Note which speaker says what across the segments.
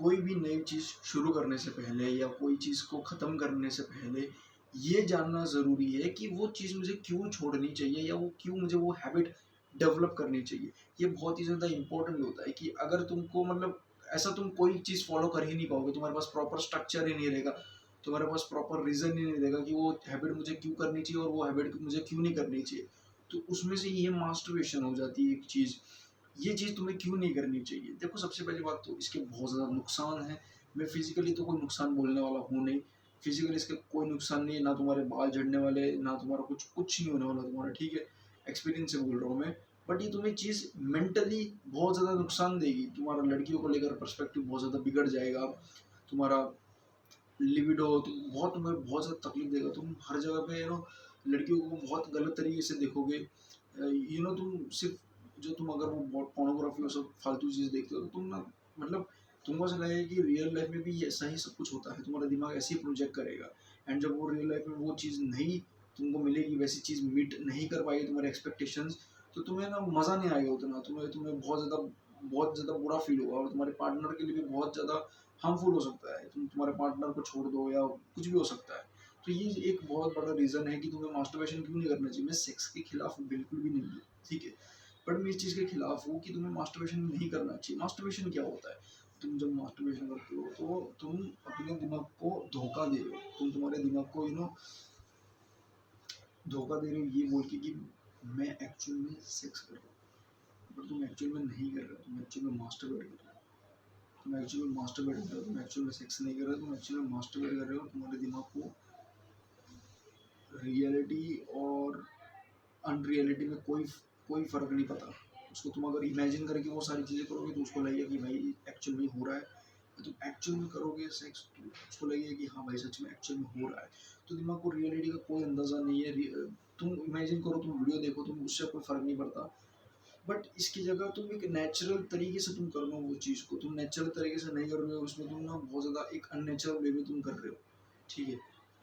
Speaker 1: कोई भी नई चीज़ शुरू करने से पहले या कोई चीज़ को ख़त्म करने से पहले ये जानना ज़रूरी है कि वो चीज़ मुझे क्यों छोड़नी चाहिए या वो क्यों मुझे वो हैबिट डेवलप करनी चाहिए। ये बहुत ही ज़्यादा इम्पोर्टेंट होता है कि अगर तुमको मतलब ऐसा तुम कोई चीज़ फ़ॉलो कर ही नहीं पाओगे, तुम्हारे पास प्रॉपर स्ट्रक्चर ही नहीं रहेगा, तुम्हारे पास प्रॉपर रीज़न ही नहीं रहेगा कि वो हैबिट मुझे क्यों करनी चाहिए और वो हैबिट मुझे क्यों नहीं करनी चाहिए। तो उसमें से ये मास्टरबेशन हो जाती है एक चीज़, ये चीज़ तुम्हें क्यों नहीं करनी चाहिए। देखो सबसे पहली बात तो इसके बहुत ज़्यादा नुकसान हैं। मैं फिज़िकली तो कोई नुकसान बोलने वाला हूँ नहीं। फिज़िकली इसके कोई नुकसान नहीं है, ना तुम्हारे बाल झड़ने वाले, ना तुम्हारा कुछ नहीं होने वाला तुम्हारा, ठीक है? एक्सपीरियंस से बोल रहा हूँ मैं। बट ये तुम्हें चीज़ मेंटली बहुत ज़्यादा नुकसान देगी। तुम्हारा लड़कियों को लेकर पर्सपेक्टिव बहुत ज़्यादा बिगड़ जाएगा। तुम्हारा लिबिडो तुम बहुत तुम्हें बहुत ज़्यादा तकलीफ देगा। तुम हर जगह पे लड़कियों को बहुत गलत तरीके से देखोगे। तुम सिर्फ जो तुम अगर वो पोर्नोग्राफी और सब फालतू चीज़ देखते हो तो तुम ना मतलब तुमको ऐसा लगेगा कि रियल लाइफ में भी ऐसा ही सब कुछ होता है। तुम्हारा दिमाग ऐसे ही प्रोजेक्ट करेगा एंड जब वो रियल लाइफ में वो चीज़ नहीं तुमको मिलेगी, वैसी चीज़ मीट नहीं कर पाएगी तुम्हारे एक्सपेक्टेशंस, तो तुम्हें ना मज़ा नहीं आएगा उतना। तुम्हें तुम्हें बहुत ज़्यादा बुरा फील होगा और तुम्हारे पार्टनर के लिए भी बहुत ज़्यादा हार्मफुल हो सकता है। तुम तुम्हारे पार्टनर को छोड़ दो या कुछ भी हो सकता है। तो ये एक बहुत बड़ा रीज़न है कि तुम्हें मास्टरबेशन क्यों नहीं करना चाहिए। मैं सेक्स के खिलाफ बिल्कुल भी नहीं हूँ, ठीक है? बट मैं इस चीज़ के खिलाफ हूँ कि तुम्हें मास्टरबेशन नहीं करना चाहिए। मास्टरबेशन क्या होता है? तुम जब मास्टरबेशन करते हो तो तुम अपने दिमाग को धोखा दे रहे हो। तुम तुम्हारे दिमाग को धोखा दे रहे हो ये बोल के कि मैं एक्चुअल में सेक्स कर रहा हूँ। बट तुम एक्चुअल में नहीं कर रहे हो, तुम एक्चुअल में मास्टरबेट कर रहे हो। तुम एक्चुअल में मास्टरबेट कर रहे हो, तुम एक्चुअल में सेक्स नहीं कर रहे हो, तुम एक्चुअल में मास्टरबेट कर रहे हो। तुम्हारे दिमाग को रियलिटी और अनरियलिटी में कोई फ़र्क नहीं पता। उसको तुम अगर इमेजिन करके वो सारी चीज़ें करोगे तो उसको लगेगा कि भाई एक्चुअल में हो रहा है। तुम एक्चुअल में करोगे सेक्स तो उसको लगेगा कि हाँ भाई सच में एक्चुअल में हो रहा है। तो दिमाग को रियलिटी का कोई अंदाज़ा नहीं है। तुम इमेजिन करो, तुम वीडियो देखो, तुम उससे कोई फ़र्क नहीं पड़ता। बट इसकी जगह तुम एक नेचुरल तरीके से तुम कर लो वो चीज़ को। तुम नेचुरल तरीके से नहीं कर रहे हो, उसमें तुम ना बहुत ज़्यादा एक अननेचुरल वे में तुम कर रहे हो, ठीक है?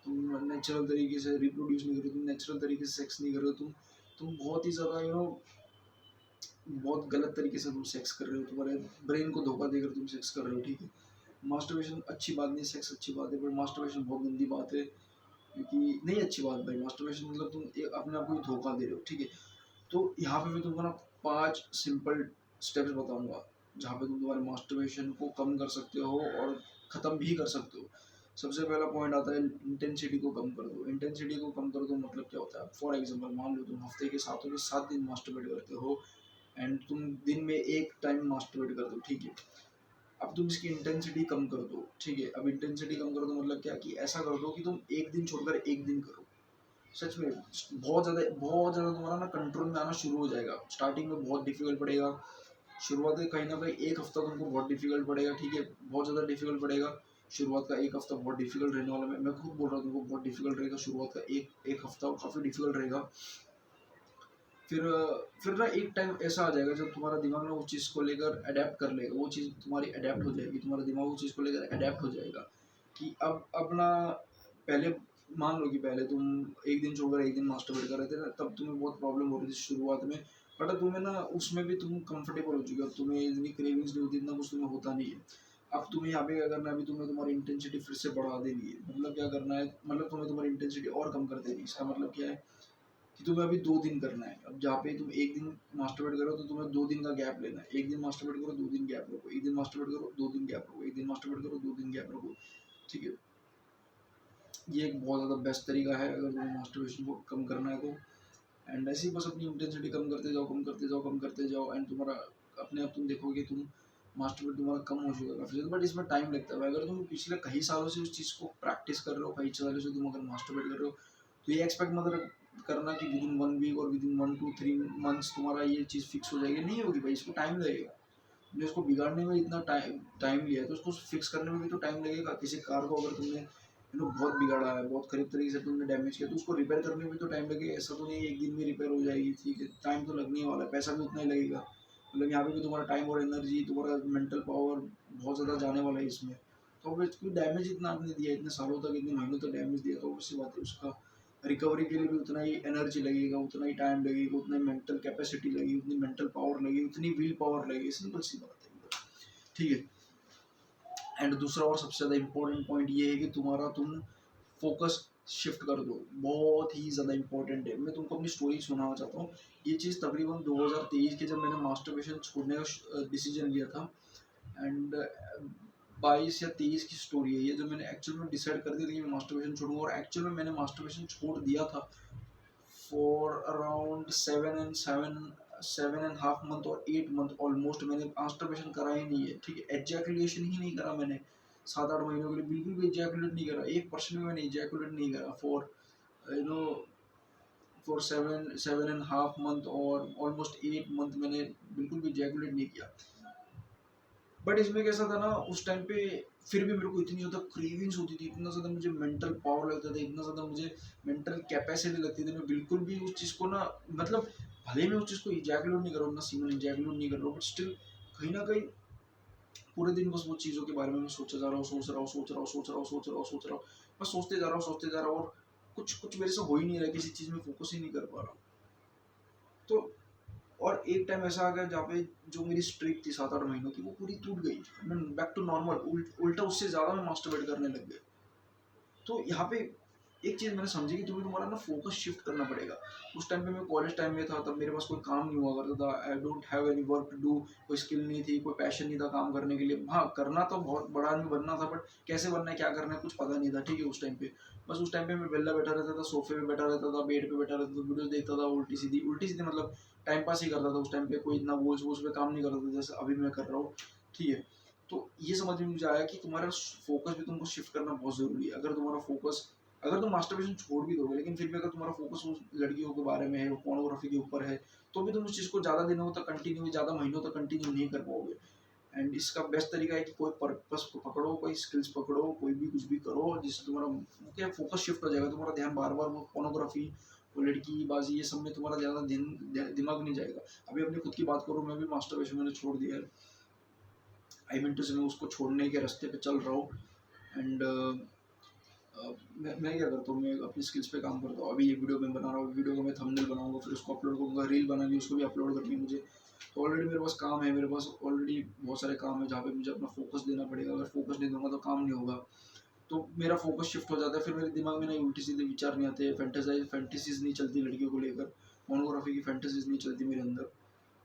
Speaker 1: तुम नेचुरल तरीके से रिप्रोड्यूस नहीं कर रहे हो, तुम नेचुरल तरीके से सेक्स नहीं कर रहे हो। तुम बहुत ही ज़्यादा बहुत गलत तरीके से तुम सेक्स कर रहे हो। तुम्हारे ब्रेन को धोखा देकर तुम सेक्स कर रहे हो, ठीक है? मास्टरबेशन अच्छी बात नहीं, सेक्स अच्छी बात है, बट मास्टरबेशन बहुत गंदी बात है। क्योंकि नहीं अच्छी बात भाई, मास्टरबेशन मतलब तुम अपने आप को ही धोखा दे रहे हो, ठीक है? तो यहाँ पे मैं तुमको ना 5 सिंपल स्टेप्स बताऊँगा, जहाँ पे तुम तुम्हारे मास्टरबेशन को कम कर सकते हो और ख़त्म भी कर सकते हो। सबसे पहला पॉइंट आता है इंटेंसिटी को कम कर दो। इंटेंसिटी को कम कर दो मतलब क्या होता है? फॉर एग्ज़ाम्पल मान लो तुम हफ़्ते के 7 दिन मास्टरबेट करते हो एंड तुम दिन में 1 टाइम मास्टरबेट कर दो, ठीक है? अब तुम इसकी इंटेंसिटी कम कर दो, ठीक है? अब इंटेंसिटी कम कर दो मतलब क्या कि ऐसा कर दो कि तुम 1 दिन छोड़कर 1 दिन करो। सच में बहुत ज़्यादा तुम्हारा ना कंट्रोल में आना शुरू हो जाएगा। स्टार्टिंग में बहुत डिफ़िकल्ट पड़ेगा। शुरुआत में कहीं न कहीं 1 हफ़्ता तुमको बहुत डिफ़िकल्ट पड़ेगा, ठीक है? बहुत ज़्यादा डिफ़िकल्ट पड़ेगा। शुरुआत का 1 हफ़्ता बहुत डिफ़िकल्ट रहने वाला है। मैं खुद बोल रहा हूँ तुमको बहुत डिफ़िकल्ट रहेगा शुरुआत का 1 हफ़्ता काफ़ी डिफ़िकल्ट रहेगा। फिर फिर ना एक टाइम ऐसा आ जाएगा जब तुम्हारा दिमाग ना उस चीज़ को लेकर अडैप्ट कर लेगा। वो चीज़ तुम्हारी अडैप्ट हो जाएगी। तुम्हारा दिमाग उस चीज़ को लेकर अडैप्ट हो जाएगा कि अब ना पहले मान लो कि पहले तुम 1 दिन छोड़कर 1 दिन मास्टरबेट कर रहे थे ना, तब तुम्हें बहुत प्रॉब्लम हो रही थी शुरुआत में। बट अब तुम्हें ना उसमें भी तुम कंफर्टेबल हो चुके हो। अब तुम्हें इतनी क्रेविंग्स नहीं होती, इतना कुछ तुम्हें होता नहीं है। अब तुम्हें यहाँ पे क्या करना है, अभी तुम्हें तुम्हारी इंटेंसिटी फिर से बढ़ा देनी है। मतलब क्या करना है, मतलब तुम्हें तुम्हारी इंटेंसिटी और कम कर देनी है। इसका मतलब क्या है कि तुम्हें अभी 2 दिन करना है। अब जहाँ पे तुम 1 दिन मास्टरबेट करो तो तुम्हें 2 दिन का गैप लेना है। 1 दिन मास्टरबेट करो, 2 दिन गैप रखो। 1 दिन मास्टरबेट करो, 2 दिन गैप रखो। 1 दिन मास्टरबेट करो, 2 दिन गैप रखो। ठीक है? ये एक बहुत ज़्यादा बेस्ट तरीका है अगर तुम्हें मास्टरबेशन को कम करना है तो। एंड ऐसे ही बस अपनी इंटेंसिटी कम करते जाओ, कम करते जाओ, कम करते जाओ एंड तुम्हारा अपने आप तुम देखोगे तुम मास्टरबेट तुम्हारा कम हो चुका है काफ़ी ज़्यादा। बट इसमें टाइम लगता है। अगर तुम पिछले कई सालों से उस चीज़ को प्रैक्टिस कर रहे हो, कई सालों से तुम अगर मास्टरबेट कर रहे हो, तो ये एक्सपेक्ट मत करना कि विदिन 1 वीक और विदिन 1 to 3 मंथ्स तुम्हारा ये चीज़ फिक्स हो जाएगी। नहीं होगी भाई, इसको टाइम लगेगा। तुमने इसको बिगाड़ने में इतना टाइम लिया है तो उसको फिक्स करने में भी तो टाइम लगेगा। किसी कार को अगर तुमने बहुत बिगाड़ा है, बहुत खराब तरीके से तुमने डैमेज किया तो उसको रिपेयर करने में भी तो टाइम लगेगा। ऐसा तो नहीं है 1 दिन में रिपेयर हो जाएगी, ठीक है? टाइम तो लगने ही वाला है, पैसा भी उतना ही लगेगा। मतलब यहाँ पे भी तुम्हारा टाइम और एनर्जी, तुम्हारा मेंटल पावर बहुत ज़्यादा जाने वाला है इसमें। तो अब इसको डैमेज इतना आपने दिया, इतने सालों तक, इतने महीनों तक डैमेज दिया, तो ऑब्वियस सी बात है उसका रिकवरी के लिए भी उतना ही एनर्जी लगेगा, उतना ही टाइम लगेगा, उतना ही मेंटल कैपेसिटी लगेगी, उतनी मेंटल पावर लगेगी, उतनी विल पावर लगेगी। सिंपल सी बात है, ठीक है? एंड दूसरा और सबसे ज़्यादा इम्पोर्टेंट पॉइंट ये है कि तुम फोकस शिफ्ट कर दो, बहुत ही ज़्यादा इंपॉर्टेंट है। मैं तुमको अपनी स्टोरी सुनाना चाहता हूँ। ये चीज़ तकरीबन 2023 के जब मैंने मास्टरबेशन छोड़ने का डिसीजन लिया था, एंड 22 या 23 की स्टोरी है ये, जो मैंने एक्चुअल में डिसाइड कर दिया था कि मैं मास्टरबेशन छोड़ूंगा, और एक्चुअल में मैंने मास्टरबेशन छोड़ दिया था फॉर अराउंड 7.5 मंथ और 8 मंथ ऑलमोस्ट मैंने मास्टरबेशन करा ही नहीं है, ठीक है। एजैकुलेशन ही नहीं करा मैंने 7-8 महीनों के लिए, बिल्कुल भी एजैकुलेट नहीं करा, 1% भी मैंने एजैकुलेट नहीं करा for you know for 7.5 month और ऑलमोस्ट 8 मंथ मैंने बिल्कुल भी एजैकुलेट नहीं किया। बट इसमें कैसा था ना, उस टाइम पे फिर भी मेरे को इतनी ज़्यादा क्रेविंग्स होती थी, इतना ज़्यादा मुझे मेंटल पावर लगता था, इतना ज़्यादा मुझे मेंटल कैपेसिटी लगती थी, मैं बिल्कुल भी उस चीज़ को ना, मतलब भले मैं उस चीज़ को इजैकुलेट नहीं कर रहा हूँ, ना सीमन इजैकुलेट नहीं कर रहा हूँ, बट स्टिल कहीं ना कहीं पूरे दिन बस वो चीज़ों के बारे में मैं सोचा जा रहा हूँ, सोच रहा हूँ, सोच रहा हूँ, सोच रहा हूँ, सोच रहा हूँ, सोच रहा हूँ, बस सोचते जा रहा हूँ, सोचते जा रहा हूँ, और कुछ कुछ मेरे से हो ही नहीं रहा, किसी चीज़ में फोकस ही नहीं कर पा रहा हूँ। तो और एक टाइम ऐसा आ गया जहाँ पे जो मेरी स्ट्रीक थी 7-8 महीनों की, वो पूरी टूट गई, मैं बैक टू नॉर्मल, उल्टा उससे ज़्यादा मैं मास्टरबेट करने लग गया। तो यहाँ पे एक चीज़ मैंने समझी कि तुम्हारा ना फोकस शिफ्ट करना पड़ेगा। उस टाइम पे मैं कॉलेज टाइम में था, तब मेरे पास कोई काम नहीं हुआ करता था, I don't have any work to do, कोई स्किल नहीं थी, कोई पैशन नहीं था काम करने के लिए। हाँ, करना तो बहुत बड़ा आदमी बनना था, बट कैसे बनना है, क्या करना है, कुछ पता नहीं था, ठीक है। उस टाइम पे बस उस टाइम पे मैं वेला बैठा रहता था, सोफे पे बैठा रहता था, बेड पे बैठा रहता था, वीडियोस देखता था, उल्टी सीधी मतलब टाइम पास ही करता था। उस टाइम पे कोई इतना बोझ बोझ पे काम नहीं करता था जैसे अभी मैं कर रहा हूँ, ठीक है। तो ये समझ में मुझे आया कि तुम्हारा फोकस भी तुमको शिफ्ट करना बहुत ज़रूरी है। अगर तुम्हारा फोकस, अगर तुम मास्टरबेशन छोड़ भी दोगे, लेकिन फिर भी अगर तुम्हारा फोकस उस लड़कियों के बारे में है, पोर्नोग्राफी के ऊपर है, तो भी तुम उस चीज़ को ज़्यादा दिनों तक कंटिन्यू, ज़्यादा महीनों तक कंटिन्यू नहीं कर पाओगे। एंड इसका बेस्ट तरीका है कि कोई पर्पस को पकड़ो, कोई स्किल्स पकड़ो, कोई भी कुछ भी करो जिससे तुम्हारा क्या फोकस शिफ्ट हो जाएगा, तुम्हारा ध्यान बार बार वो पोर्नोग्राफी, वो लड़की बाजी, ये सब में तुम्हारा ज़्यादा दिमाग नहीं जाएगा। अभी अपनी खुद की बात करूँ, मैं भी मास्टरबेशन मैंने छोड़ दिया है, आई मीन टू से मैं उसको छोड़ने के रास्ते पे चल रहा हूँ। एंड मैं क्या करता हूँ, मैं अपनी स्किल्स पे काम करता हूँ। अभी ये वीडियो मैं बना रहा हूँ, वीडियो को मैं थंबनेल बनाऊंगा, फिर उसको अपलोड करूँगा, रील बनानी है, उसको भी अपलोड करनी है मुझे। तो ऑलरेडी मेरे पास काम है, मेरे पास ऑलरेडी बहुत सारे काम है जहाँ पे मुझे अपना फोकस देना पड़ेगा। अगर फोकस नहीं दूंगा तो काम नहीं होगा, तो मेरा फोकस शिफ्ट हो जाता है। फिर मेरे दिमाग में नई उल्टी सीधे विचार नहीं आते, फैंटेसीज नहीं चलती लड़कियों को लेकर, पोर्नोग्राफी की फैंटेसीज नहीं चलती मेरे अंदर।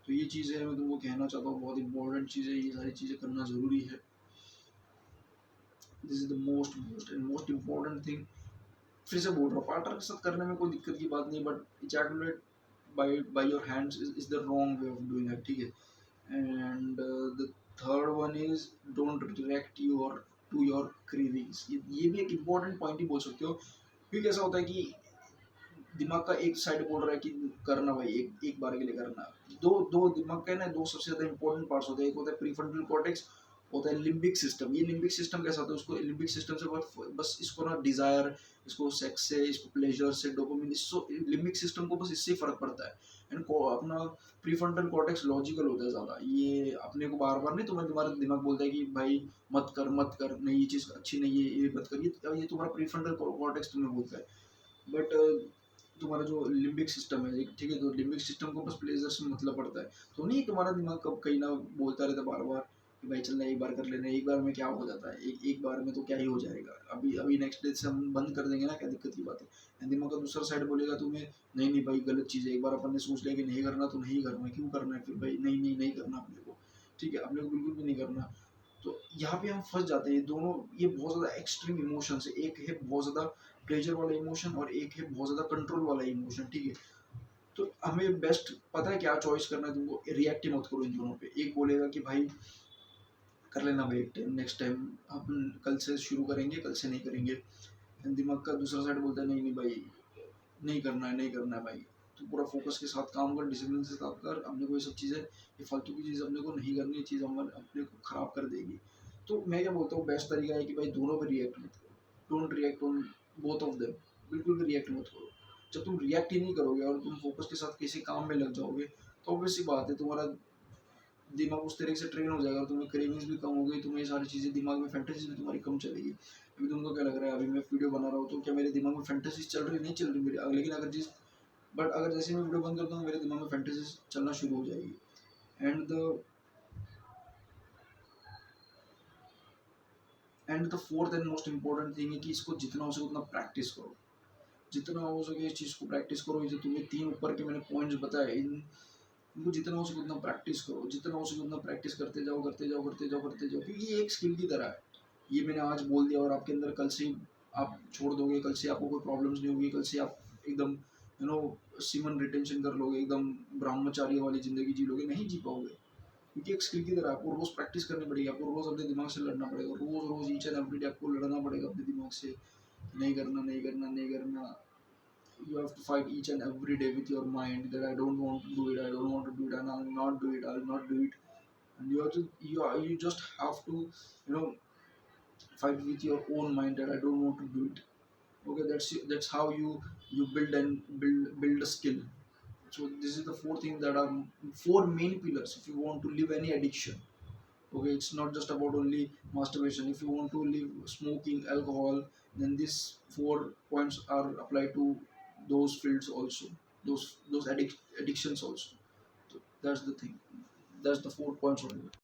Speaker 1: तो ये चीज़ है, मैं तुमको कहना चाहता हूँ, बहुत इंपॉर्टेंट चीज़ है, ये सारी चीज़ें करना ज़रूरी है। This is the most important thing. फिर से बोल रहा हूँ, पार्टनर के साथ करने में कोई दिक्कत की बात नहीं, but ejaculate by your hands is the wrong way of doing it, ठीक है। And the third one is don't react your to your cravings. ये भी एक इम्पोर्टेंट पॉइंट ही बोल सकते हो, क्योंकि ऐसा होता है कि दिमाग का एक साइड बोल रहा है कि करना भाई, एक एक बार के लिए करना। दो दो दिमाग का है ना, दो सबसे ज्यादा इंपॉर्टेंट पार्ट्स होते हैं, एक होता है प्रीफ्रंटल कॉर्टेक्स, होता है लिम्बिक सिस्टम। ये लिम्बिक सिस्टम कैसा होता है, उसको लिम्बिक सिस्टम से बस इसको ना डिजायर, इसको सेक्स से, इसको प्लेजर से, डोपामिन, इसको लिम्बिक सिस्टम को बस इससे ही फर्क पड़ता है। एंड अपना प्रीफ्रंटल कॉर्टेक्स लॉजिकल होता है ज्यादा, ये अपने को बार बार नहीं, तुम्हारा दिमाग बोलता है कि भाई मत कर मत कर, नहीं ये चीज अच्छी नहीं है, ये मत कर, ये तुम्हारा प्रीफ्रंटल कॉर्टेक्स तुम्हें बोलता है। बट तुम्हारा जो लिम्बिक सिस्टम है, ठीक है, तो लिम्बिक सिस्टम को बस प्लेजर से मतलब पड़ता है। तो नहीं, तुम्हारा दिमाग कब कहीं ना बोलता रहता है बार बार कि भाई चलना एक बार कर लेना, एक बार में क्या हो जाता है, एक बार में तो क्या ही हो जाएगा, अभी अभी नेक्स्ट डे से हम बंद कर देंगे ना, क्या दिक्कत की बात है। एंड दिमाग का दूसरा साइड बोलेगा तुम्हें, नहीं नहीं भाई गलत चीज़ है, एक बार अपन ने सोच लिया कि नहीं करना तो नहीं करना, क्यों करना है फिर भाई, नहीं नहीं नहीं करना अपने को, ठीक है, अपने को बिल्कुल भी नहीं करना। तो यहाँ पे हम फंस जाते हैं। दोनों ये बहुत ज़्यादा एक्सट्रीम इमोशंस है, एक है बहुत ज़्यादा प्लेजर वाला इमोशन और एक है बहुत ज़्यादा कंट्रोल वाला इमोशन, ठीक है। तो हमें बेस्ट पता है क्या चॉइस करना है तुमको, रिएक्ट ही मत करो इन दोनों पे। एक बोलेगा कि भाई कर लेना भाई, एक टाइम नेक्स्ट टाइम अपन कल से शुरू करेंगे, कल से नहीं करेंगे। दिमाग का दूसरा साइड बोलता है नहीं नहीं भाई, नहीं करना है, नहीं करना है भाई। तो पूरा फोकस के साथ काम कर, डिसिप्लिन के साथ कर, अपने को ये सब चीज़ें, ये फालतू की चीज़ अपने को नहीं करनी, ये चीज़ अपने को खराब कर देगी। तो मैं क्या बोलता हूँ, बेस्ट तरीका है कि भाई दोनों पे रिएक्ट मत करो, don't react on both of them, बिल्कुल भी रिएक्ट मत करो। जब तुम रिएक्ट ही नहीं करोगे और तुम फोकस के साथ किसी काम में लग जाओगे, तो ऑब्वियस सी बात है तुम्हारा दिमाग उस तरीके से ट्रेन हो जाएगा, तुम्हें क्रेविंग्स भी कम हो गई, तुम्हें ये सारी चीज़ें दिमाग में, फैंटेसीज भी तुम्हारी कम चलेगी। अभी तुमको क्या लग रहा है, अभी मैं वीडियो बना रहा हूँ तो क्या मेरे दिमाग में फैंटेसीज चल रही, नहीं चल रही मेरी, लेकिन अगर जैसे मैं वीडियो बंद करता हूँ, मेरे दिमाग में फैंटेसीज चलना शुरू हो जाएगी। And the end the fourth and most important thing है कि इसको जितना हो सके उतना प्रैक्टिस करो, जितना हो सके इस चीज़ को प्रैक्टिस करो। ये जो तुम्हें तीन ऊपर के मैंने पॉइंट्स बताए, इनको जितना हो सके उतना प्रैक्टिस करो, जितना हो सके उतना प्रैक्टिस करते जाओ करते जाओ करते जाओ करते जाओ, क्योंकि ये एक स्किल की तरह है। ये मैंने आज बोल दिया और आपके अंदर कल से आप छोड़ दोगे, कल से आपको कोई प्रॉब्लम्स नहीं होगी, कल से आप एकदम सीमन रिटेंशन कर लोगे, एकदम ब्रह्मचारी वाली जिंदगी जी लोगे, नहीं जी पाओगे। क्योंकि एक स्किल की तरह आपको रोज प्रैक्टिस करनी पड़ेगी, आपको रोज अपने दिमाग से लड़ना पड़ेगा, रोज रोज ईच एंड एवरी डे आपको लड़ना पड़ेगा अपने दिमाग से, नहीं करना नहीं करना नहीं करना। You have to fight each and every day with your mind that I don't want to do it, I don't want to do it, and I'll not do it, I'll not do it. And you just have to fight with your own mind that I don't want to do it. Okay, that's how you build and build a skill. So this is the four things that are four main pillars if you want to live any addiction. Okay, it's not just about only masturbation. If you want to leave smoking, alcohol, then these 4 points are applied to those fields also, those addictions also. So that's the thing, that's the 4 points only.